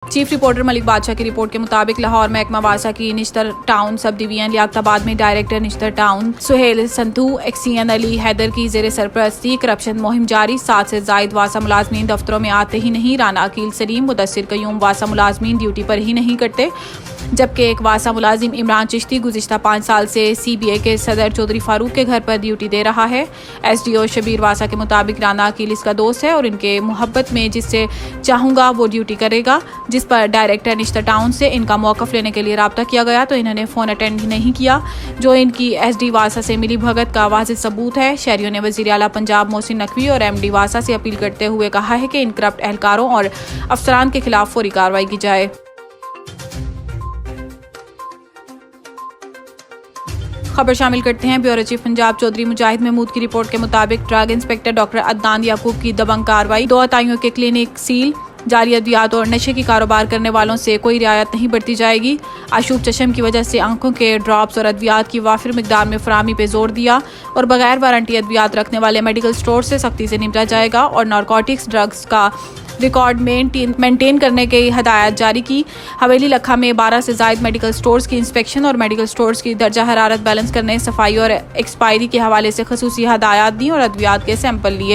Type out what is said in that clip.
Chief reporter Malik बादशाह की report के मुताबिक लाहौर महकमा वासा की Nishtar town sub division Liaquatabad में डायरेक्टर निश्तर टाउन सुहेल संधू एक्सियन अली हैदर की जेर सरपरस्ती करप्शन मुहिम जारी। 7 से जायद वासा मुलाजमीन दफ्तरों में आते ही नहीं। राना अकील सलीम मुदस्सिर कयूम वासा मुलाजमीन ड्यूटी पर ही नहीं करते, जबकि एक वासा मुलाजिम इमरान चिश्ती गुज़िश्ता 5 साल से CBA के सदर चौधरी फारूक के घर पर ड्यूटी दे रहा है। SDO शबीर वासा के मुताबिक राना अकील इसका दोस्त है और इनके मोहब्बत में जिससे चाहूँगा वो ड्यूटी करेगा। जिस पर डायरेक्टर निश्तर टाउन से इनका मौक़िफ़ लेने के लिए रब्ता किया गया तो इन्होंने फ़ोन अटेंड नहीं किया, जो इनकी SD वासा से मिली भगत का वाज़ेह सबूत है। शहरियों ने वज़ीर आला पंजाब मोहसिन नकवी और MD वासा से अपील करते हुए कहा है कि इन करप्ट एहलकारों और अफसरान के खिलाफ फौरी कार्रवाई की जाए। खबर शामिल करते हैं ब्यूरो चीफ पंजाब चौधरी मुजाहिद महमूद की रिपोर्ट के मुताबिक ड्रग इंस्पेक्टर डॉक्टर अदनान याकूब की दबंग कार्रवाई। 2 अताइयों के क्लिनिक सील। जारी अद्वियात और नशे की कारोबार करने वालों से कोई रियायत नहीं बरती जाएगी। आशूब चशम की वजह से आंखों के ड्रॉप्स और अद्वियात की वाफिर मिकदार में फराहमी पे जोर दिया और बगैर वारंटी अद्वियात रखने वाले मेडिकल स्टोर से सख्ती से निपटा जाएगा और नारकोटिक्स ड्रग्स का रिकॉर्ड मेंटेन करने की हदायत जारी की। हवेली लखा में 12 से जायद मेडिकल स्टोर्स की इंस्पेक्शन और मेडिकल स्टोर्स की दर्जा हरारत बैलेंस करने, सफाई और एक्सपायरी के हवाले से खसूसी हदायत दी और अद्वियात के सैंपल लिए।